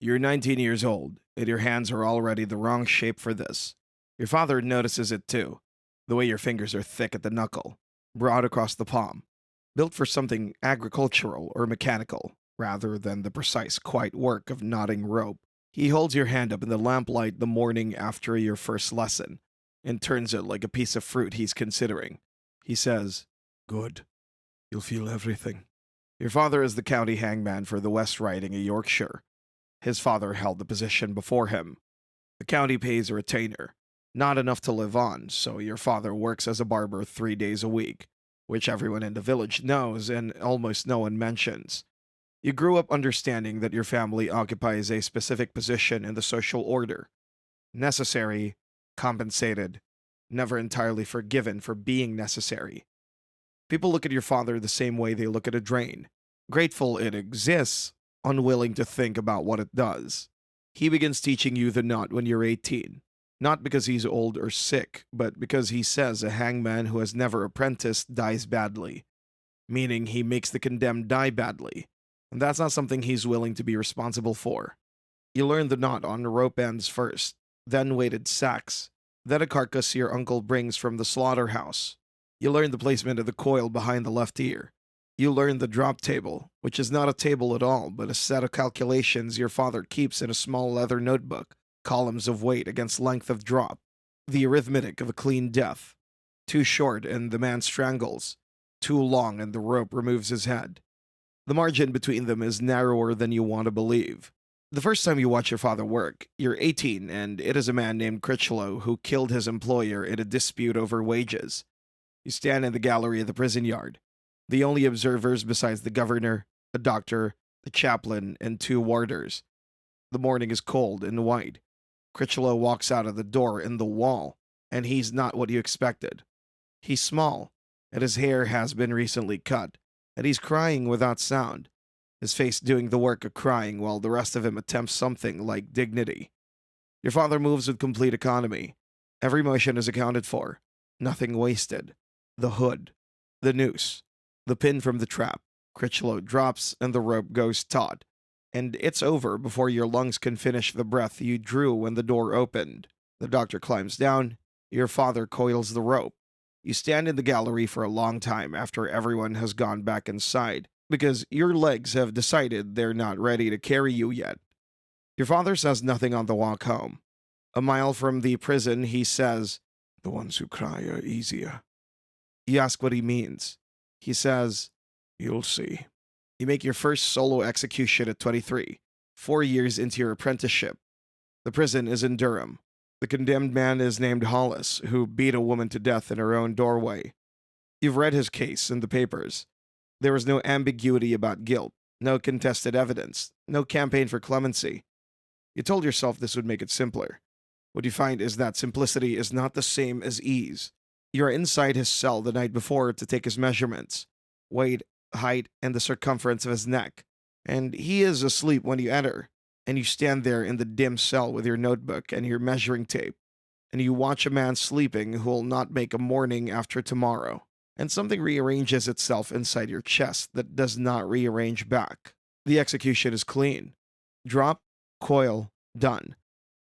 You're 19 years old, and your hands are already the wrong shape for this. Your father notices it too. The way your fingers are thick at the knuckle, broad across the palm, built for something agricultural or mechanical, rather than the precise, quiet work of knotting rope. He holds your hand up in the lamplight the morning after your first lesson, and turns it like a piece of fruit he's considering. He says, "Good. You'll feel everything." Your father is the county hangman for the West Riding of Yorkshire. His father held the position before him. The county pays a retainer, not enough to live on, so your father works as a barber 3 days a week, which everyone in the village knows and almost no one mentions. You grew up understanding that your family occupies a specific position in the social order, necessary, compensated, never entirely forgiven for being necessary. People look at your father the same way they look at a drain, grateful it exists, unwilling to think about what it does. He begins teaching you the knot when you're 18, not because he's old or sick, but because he says a hangman who has never apprenticed dies badly, meaning he makes the condemned die badly, and that's not something he's willing to be responsible for. You learn the knot on rope ends first, then weighted sacks, then a carcass your uncle brings from the slaughterhouse. You learn the placement of the coil behind the left ear. You learn the drop table, which is not a table at all, but a set of calculations your father keeps in a small leather notebook, columns of weight against length of drop, the arithmetic of a clean death. Too short and the man strangles, too long and the rope removes his head. The margin between them is narrower than you want to believe. The first time you watch your father work, you're 18, and it is a man named Critchlow who killed his employer in a dispute over wages. You stand in the gallery of the prison yard, the only observers besides the governor, a doctor, the chaplain, and two warders. The morning is cold and white. Critchlow walks out of the door in the wall, and he's not what you expected. He's small, and his hair has been recently cut, and he's crying without sound, his face doing the work of crying while the rest of him attempts something like dignity. Your father moves with complete economy. Every motion is accounted for, nothing wasted. The hood, the noose, the pin from the trap. Critchlow drops and the rope goes taut, and it's over before your lungs can finish the breath you drew when the door opened. The doctor climbs down. Your father coils the rope. You stand in the gallery for a long time after everyone has gone back inside, because your legs have decided they're not ready to carry you yet. Your father says nothing on the walk home. A mile from the prison, he says, "The ones who cry are easier." You ask what he means. He says, "You'll see." You make your first solo execution at 23, 4 years into your apprenticeship. The prison is in Durham. The condemned man is named Hollis, who beat a woman to death in her own doorway. You've read his case in the papers. There was no ambiguity about guilt, no contested evidence, no campaign for clemency. You told yourself this would make it simpler. What you find is that simplicity is not the same as ease. You are inside his cell the night before to take his measurements, weight, height, and the circumference of his neck. And he is asleep when you enter, and you stand there in the dim cell with your notebook and your measuring tape, and you watch a man sleeping who will not make a morning after tomorrow. And something rearranges itself inside your chest that does not rearrange back. The execution is clean. Drop, coil, done.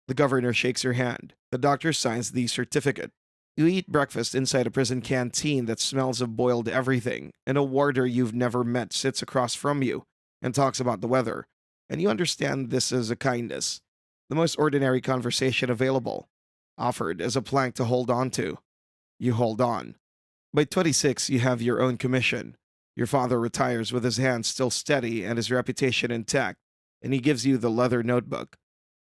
The governor shakes your hand. The doctor signs the certificate. You eat breakfast inside a prison canteen that smells of boiled everything, and a warder you've never met sits across from you and talks about the weather, and you understand this is a kindness, the most ordinary conversation available, offered as a plank to hold on to. You hold on. By 26, you have your own commission. Your father retires with his hands still steady and his reputation intact, and he gives you the leather notebook.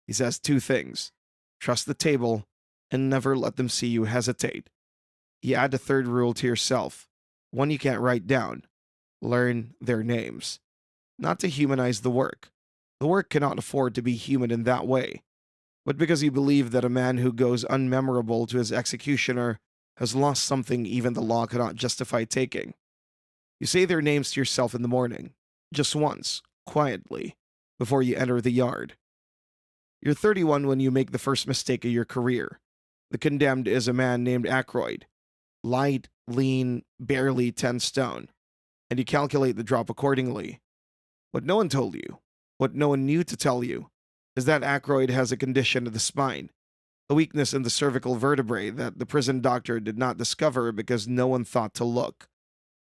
He says two things: trust the table, and never let them see you hesitate. You add a third rule to yourself, one you can't write down: learn their names. Not to humanize the work. The work cannot afford to be human in that way, but because you believe that a man who goes unmemorable to his executioner has lost something even the law cannot justify taking. You say their names to yourself in the morning, just once, quietly, before you enter the yard. You're 31 when you make the first mistake of your career. The condemned is a man named Ackroyd. Light, lean, barely 10 stone. And you calculate the drop accordingly. What no one told you, what no one knew to tell you, is that Aykroyd has a condition of the spine, a weakness in the cervical vertebrae that the prison doctor did not discover because no one thought to look.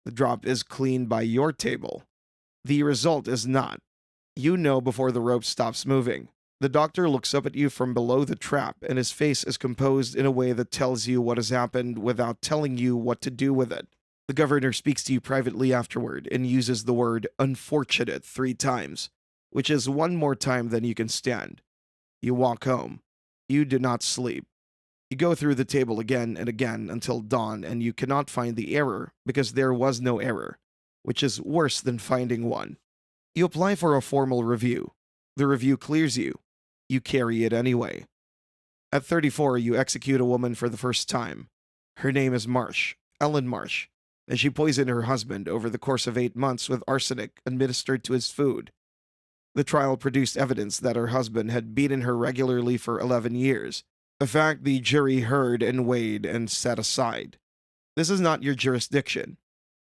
The drop is cleaned by your table. The result is not. You know before the rope stops moving. The doctor looks up at you from below the trap, and his face is composed in a way that tells you what has happened without telling you what to do with it. The governor speaks to you privately afterward and uses the word unfortunate 3 times, which is one more time than you can stand. You walk home. You do not sleep. You go through the table again and again until dawn, and you cannot find the error because there was no error, which is worse than finding one. You apply for a formal review. The review clears you. You carry it anyway. At 34, you execute a woman for the first time. Her name is Marsh, Ellen Marsh, and she poisoned her husband over the course of 8 months with arsenic administered to his food. The trial produced evidence that her husband had beaten her regularly for 11 years, a fact the jury heard and weighed and set aside. This is not your jurisdiction.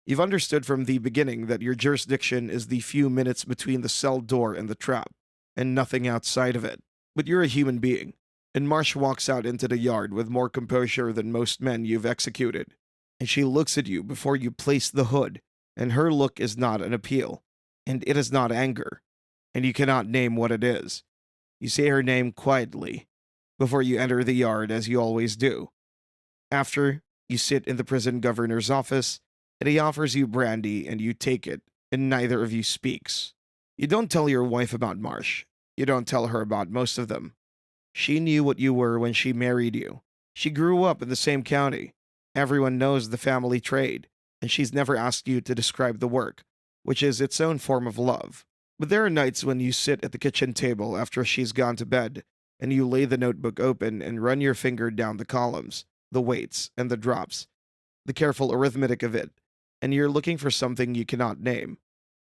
You've understood from the beginning that your jurisdiction is the few minutes between the cell door and the trap, and nothing outside of it. But you're a human being, and Marsh walks out into the yard with more composure than most men you've executed. And she looks at you before you place the hood, and her look is not an appeal, and it is not anger, and you cannot name what it is. You say her name quietly, before you enter the yard as you always do. After, you sit in the prison governor's office, and he offers you brandy and you take it, and neither of you speaks. You don't tell your wife about Marsh. You don't tell her about most of them. She knew what you were when she married you. She grew up in the same county. Everyone knows the family trade, and she's never asked you to describe the work, which is its own form of love. But there are nights when you sit at the kitchen table after she's gone to bed, and you lay the notebook open and run your finger down the columns, the weights, and the drops, the careful arithmetic of it, and you're looking for something you cannot name.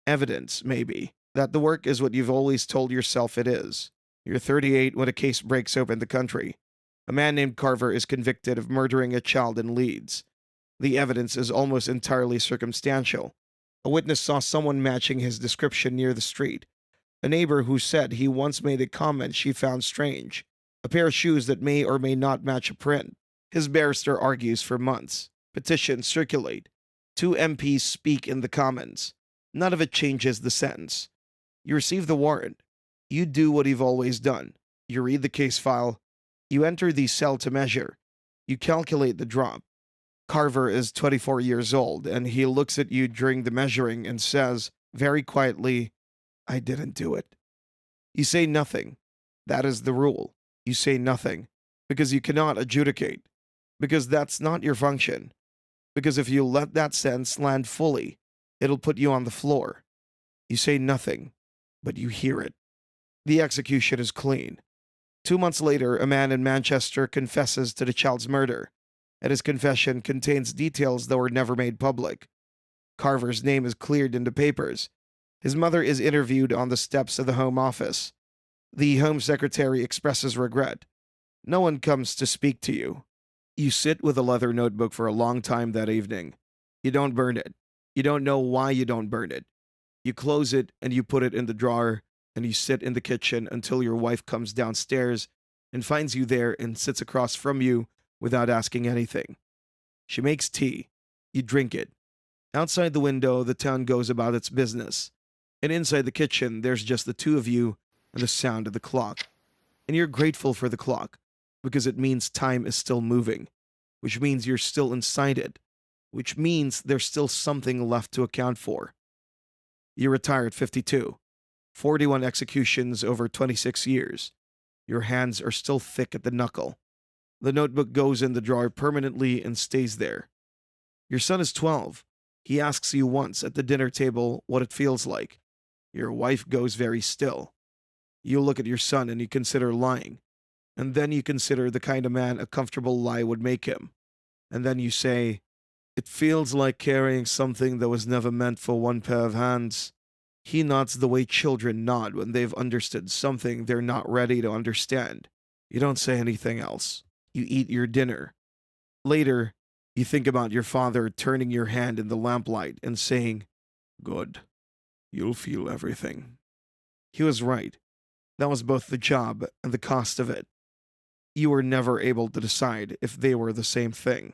Evidence, maybe, that the work is what you've always told yourself it is. You're 38 when a case breaks open the country. A man named Carver is convicted of murdering a child in Leeds. The evidence is almost entirely circumstantial. A witness saw someone matching his description near the street. A neighbor who said he once made a comment she found strange. A pair of shoes that may or may not match a print. His barrister argues for months. Petitions circulate. 2 MPs speak in the Commons. None of it changes the sentence. You receive the warrant. You do what you've always done. You read the case file. You enter the cell to measure. You calculate the drop. Carver is 24 years old, and he looks at you during the measuring and says, very quietly, "I didn't do it." You say nothing. That is the rule. You say nothing, because you cannot adjudicate, because that's not your function, because if you let that sentence land fully, it'll put you on the floor. You say nothing, but you hear it. The execution is clean. 2 months later, a man in Manchester confesses to the child's murder, and his confession contains details that were never made public. Carver's name is cleared in the papers. His mother is interviewed on the steps of the Home Office. The Home Secretary expresses regret. No one comes to speak to you. You sit with a leather notebook for a long time that evening. You don't burn it. You don't know why you don't burn it. You close it and you put it in the drawer, and you sit in the kitchen until your wife comes downstairs and finds you there and sits across from you without asking anything. She makes tea. You drink it. Outside the window, the town goes about its business. And inside the kitchen, there's just the 2 of you and the sound of the clock. And you're grateful for the clock, because it means time is still moving, which means you're still inside it, which means there's still something left to account for. You retire at 52. 41 executions over 26 years. Your hands are still thick at the knuckle. The notebook goes in the drawer permanently and stays there. Your son is 12. He asks you once at the dinner table what it feels like. Your wife goes very still. You look at your son and you consider lying. And then you consider the kind of man a comfortable lie would make him. And then you say, "It feels like carrying something that was never meant for one pair of hands." He nods the way children nod when they've understood something they're not ready to understand. You don't say anything else. You eat your dinner. Later, you think about your father turning your hand in the lamplight and saying, "Good. You'll feel everything." He was right. That was both the job and the cost of it. You were never able to decide if they were the same thing.